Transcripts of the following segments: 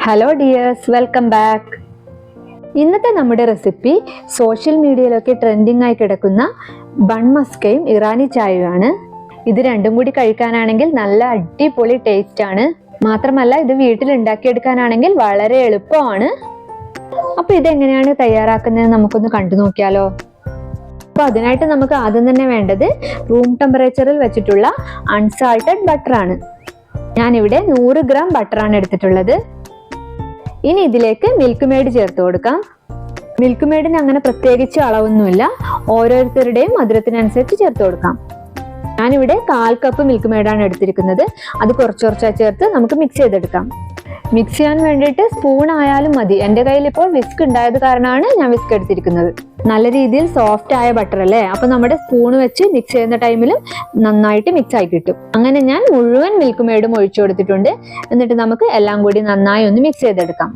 Hello dears, welcome back. ഇന്നത്തെ നമ്മുടെ recipe social മീഡിയയിലൊക്കെ ട്രെൻഡിങ് ആയി കിടക്കുന്ന ബൺ മസ്കയും ഇറാനി ചായയുമാണ്. ഇത് രണ്ടും കൂടി കഴിക്കാനാണെങ്കിൽ നല്ല അടിപൊളി ടേസ്റ്റ് ആണ്. മാത്രമല്ല ഇത് വീട്ടിൽ ഉണ്ടാക്കിയെടുക്കാനാണെങ്കിൽ വളരെ എളുപ്പമാണ്. അപ്പൊ ഇതെങ്ങനെയാണ് തയ്യാറാക്കുന്നത് നമുക്കൊന്ന് കണ്ടു നോക്കിയാലോ. അപ്പൊ അതിനായിട്ട് നമുക്ക് ആദ്യം തന്നെ വേണ്ടത് റൂം ടെമ്പറേച്ചറിൽ വെച്ചിട്ടുള്ള അൺസാൾട്ടഡ് ബട്ടർ ആണ്. ഞാനിവിടെ 100 ഗ്രാം ബട്ടറാണ് എടുത്തിട്ടുള്ളത്. ഇനി ഇതിലേക്ക് മിൽക്ക് മെയ്ഡ് ചേർത്ത് കൊടുക്കാം. മിൽക്ക് മെയ്ഡിന് അങ്ങനെ പ്രത്യേകിച്ച് അളവൊന്നുമില്ല, ഓരോരുത്തരുടെയും മധുരത്തിനനുസരിച്ച് ചേർത്ത് കൊടുക്കാം. ഞാനിവിടെ 1/4 കപ്പ് മിൽക്ക് മെയ്ഡാണ് എടുത്തിരിക്കുന്നത്. അത് കുറച്ചായി ചേർത്ത് നമുക്ക് മിക്സ് ചെയ്തെടുക്കാം. മിക്സ് ചെയ്യാൻ വേണ്ടിയിട്ട് സ്പൂൺ ആയാലും മതി. എൻ്റെ കയ്യിൽ ഇപ്പോൾ വിസ്ക് ഉണ്ടായത് കാരണമാണ് ഞാൻ വിസ്ക് എടുത്തിരിക്കുന്നത്. നല്ല രീതിയിൽ സോഫ്റ്റ് ആയ ബട്ടർ അല്ലേ, അപ്പൊ നമ്മുടെ സ്പൂൺ വെച്ച് മിക്സ് ചെയ്യുന്ന ടൈമിൽ നന്നായിട്ട് മിക്സ് ആയി കിട്ടും. അങ്ങനെ ഞാൻ മുഴുവൻ മിൽക്ക് മെയ്ഡും ഒഴിച്ചു കൊടുത്തിട്ടുണ്ട്. എന്നിട്ട് നമുക്ക് എല്ലാം കൂടി നന്നായി ഒന്ന് മിക്സ് ചെയ്തെടുക്കാം.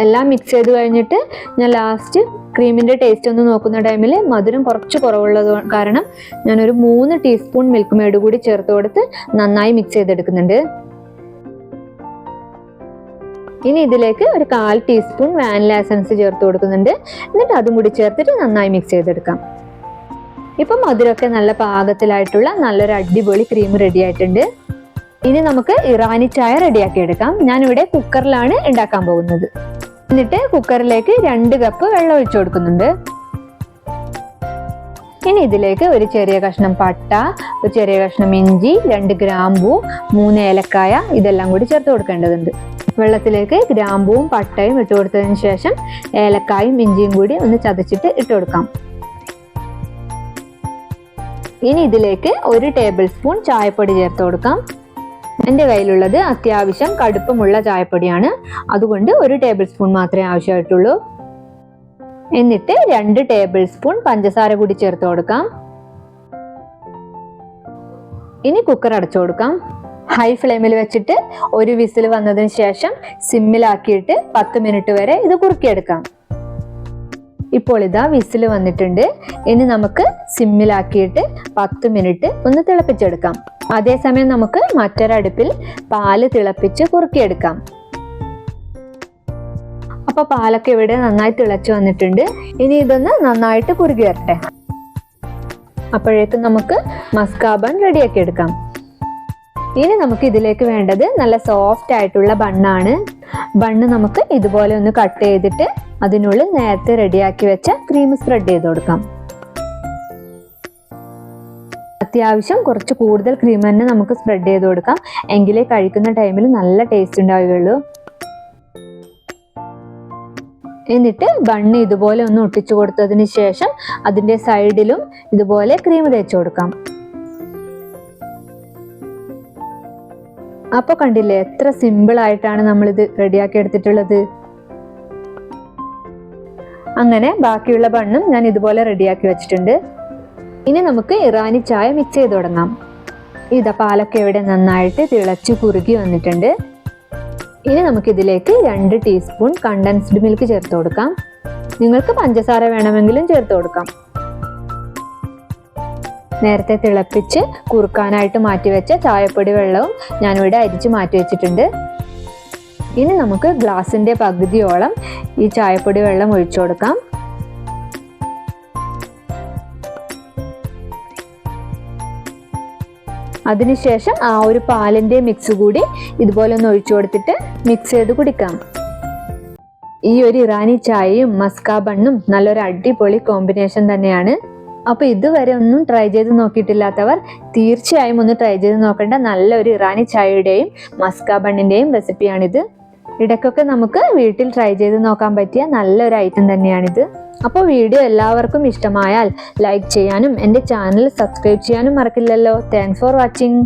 എല്ലാം മിക്സ് ചെയ്ത് കഴിഞ്ഞിട്ട് ഞാൻ ലാസ്റ്റ് ക്രീമിന്റെ ടേസ്റ്റ് ഒന്ന് നോക്കുന്ന ടൈമിൽ മധുരം കുറച്ച് കുറവുള്ളത് കാരണം ഞാനൊരു 3 ടീസ്പൂൺ മിൽക്ക് മെയ്ഡ് കൂടി ചേർത്ത് കൊടുത്ത് നന്നായി മിക്സ് ചെയ്തെടുക്കുന്നുണ്ട്. ഇനി ഇതിലേക്ക് ഒരു 1/4 ടീസ്പൂൺ വാനില എസൻസ് ചേർത്ത് കൊടുക്കുന്നുണ്ട്. എന്നിട്ട് അതും കൂടി ചേർത്തിട്ട് നന്നായി മിക്സ് ചെയ്തെടുക്കാം. ഇപ്പൊ മധുരമൊക്കെ നല്ല പാകത്തിലായിട്ടുള്ള നല്ലൊരു അടിപൊളി ക്രീം റെഡി ആയിട്ടുണ്ട്. ഇനി നമുക്ക് ഇറാനി ചായ റെഡിയാക്കി എടുക്കാം. ഞാനിവിടെ കുക്കറിലാണ് ഉണ്ടാക്കാൻ പോകുന്നത്. എന്നിട്ട് കുക്കറിലേക്ക് 2 കപ്പ് വെള്ളം ഒഴിച്ചു കൊടുക്കുന്നുണ്ട്. ഇനി ഇതിലേക്ക് ഒരു ചെറിയ കഷ്ണം പട്ട, ഒരു ചെറിയ കഷ്ണം ഇഞ്ചി, 2 ഗ്രാമ്പൂ, 3 ഏലക്കായ ഇതെല്ലാം കൂടി ചേർത്ത് കൊടുക്കേണ്ടതുണ്ട്. വെള്ളത്തിലേക്ക് ഗ്രാമ്പൂവും പട്ടയും ഇട്ട് കൊടുത്തതിന് ശേഷം ഏലക്കായും ഇഞ്ചിയും കൂടി ഒന്ന് ചതച്ചിട്ട് ഇട്ട് കൊടുക്കാം. ഇനി ഇതിലേക്ക് 1 ടേബിൾ സ്പൂൺ ചായപ്പൊടി ചേർത്ത് കൊടുക്കാം. എൻ്റെ കയ്യിലുള്ളത് അത്യാവശ്യം കടുപ്പമുള്ള ചായപ്പൊടിയാണ്, അതുകൊണ്ട് 1 ടേബിൾ സ്പൂൺ മാത്രമേ ആവശ്യമായിട്ടുള്ളൂ. എന്നിട്ട് 2 ടേബിൾ സ്പൂൺ പഞ്ചസാര കൂടി ചേർത്ത് കൊടുക്കാം. ഇനി കുക്കർ അടച്ചു കൊടുക്കാം. ഹൈ ഫ്ലെയിമിൽ വെച്ചിട്ട് ഒരു വിസിൽ വന്നതിന് ശേഷം സിമ്മിലാക്കിയിട്ട് 10 മിനിറ്റ് വരെ ഇത് കുറുക്കിയെടുക്കാം. ഇപ്പോൾ ഇതാ വിസിൽ വന്നിട്ടുണ്ട്. ഇനി നമുക്ക് സിമ്മിലാക്കിയിട്ട് 10 മിനിറ്റ് ഒന്ന് തിളപ്പിച്ചെടുക്കാം. അതേസമയം നമുക്ക് മറ്റൊരടുപ്പിൽ പാല് തിളപ്പിച്ച് കുറുക്കിയെടുക്കാം. അപ്പൊ പാലൊക്കെ ഇവിടെ നന്നായി തിളച്ചു വന്നിട്ടുണ്ട്. ഇനി ഇതൊന്ന് നന്നായിട്ട് കുറുകി വരട്ടെ. അപ്പോഴേക്കും നമുക്ക് മസ്ക ബൺ റെഡിയാക്കി എടുക്കാം. ഇനി നമുക്ക് ഇതിലേക്ക് വേണ്ടത് നല്ല സോഫ്റ്റ് ആയിട്ടുള്ള ബണ്ണാണ്. ബണ്ണ് നമുക്ക് ഇതുപോലെ ഒന്ന് കട്ട് ചെയ്തിട്ട് അതിനുള്ളിൽ നേരത്തെ റെഡിയാക്കി വെച്ച ക്രീം സ്പ്രെഡ് ചെയ്ത് കൊടുക്കാം. അത്യാവശ്യം കുറച്ച് കൂടുതൽ ക്രീം തന്നെ നമുക്ക് സ്പ്രെഡ് ചെയ്ത് കൊടുക്കാം, എങ്കിലേ കഴിക്കുന്ന ടൈമിൽ നല്ല ടേസ്റ്റ് ഉണ്ടാവുകയുള്ളൂ. എന്നിട്ട് ബണ്ണ് ഇതുപോലെ ഒന്ന് ഒട്ടിച്ചു കൊടുത്തതിന് ശേഷം അതിന്റെ സൈഡിലും ഇതുപോലെ ക്രീം തേച്ച് കൊടുക്കാം. അപ്പൊ കണ്ടില്ലേ എത്ര സിമ്പിൾ ആയിട്ടാണ് നമ്മൾ ഇത് റെഡിയാക്കി എടുത്തിട്ടുള്ളത്. അങ്ങനെ ബാക്കിയുള്ള ബണ്ണും ഞാൻ ഇതുപോലെ റെഡിയാക്കി വെച്ചിട്ടുണ്ട്. ഇനി നമുക്ക് ഇറാനി ചായ മിക്സ് ചെയ്ത് തുടങ്ങാം. ഇതാ പാലൊക്കെ ഇവിടെ നന്നായിട്ട് തിളച്ചു കുറുകി വന്നിട്ടുണ്ട്. ഇനി നമുക്ക് ഇതിലേക്ക് 2 ടീസ്പൂൺ കണ്ടൻസ്ഡ് മിൽക്ക് ചേർത്ത് കൊടുക്കാം. നിങ്ങൾക്ക് പഞ്ചസാര വേണമെങ്കിലും ചേർത്ത് കൊടുക്കാം. നേരത്തെ തിളപ്പിച്ച് കുറുക്കാനായിട്ട് മാറ്റിവെച്ച ചായപ്പൊടി വെള്ളവും ഞാനിവിടെ അരിച്ച് മാറ്റി വെച്ചിട്ടുണ്ട്. ഇനി നമുക്ക് ഗ്ലാസിന്റെ പകുതിയോളം ഈ ചായപ്പൊടി വെള്ളം ഒഴിച്ചു കൊടുക്കാം. അതിനുശേഷം ആ ഒരു പാലിന്റെ മിക്സ് കൂടി ഇതുപോലെ ഒന്ന് ഒഴിച്ചു കൊടുത്തിട്ട് മിക്സ് ചെയ്ത് കുടിക്കാം. ഈ ഒരു ഇറാനി ചായയും മസ്ക ബണ്ണും നല്ലൊരു അടിപൊളി കോമ്പിനേഷൻ തന്നെയാണ്. അപ്പൊ ഇതുവരെ ഒന്നും ട്രൈ ചെയ്ത് നോക്കിയിട്ടില്ലാത്തവർ തീർച്ചയായും ഒന്ന് ട്രൈ ചെയ്ത് നോക്കേണ്ട നല്ലൊരു ഇറാനി ചായയുടെയും മസ്ക ബണ്ണിന്റെയും റെസിപ്പിയാണിത്. ഇടയ്ക്കൊക്കെ നമുക്ക് വീട്ടിൽ ട്രൈ ചെയ്ത് നോക്കാൻ പറ്റിയ നല്ലൊരു ഐറ്റം തന്നെയാണിത്. അപ്പോൾ വീഡിയോ എല്ലാവർക്കും ഇഷ്ടമായാൽ ലൈക്ക് ചെയ്യാനും എൻ്റെ ചാനൽ സബ്സ്ക്രൈബ് ചെയ്യാനും മറക്കില്ലല്ലോ. Thanks for watching.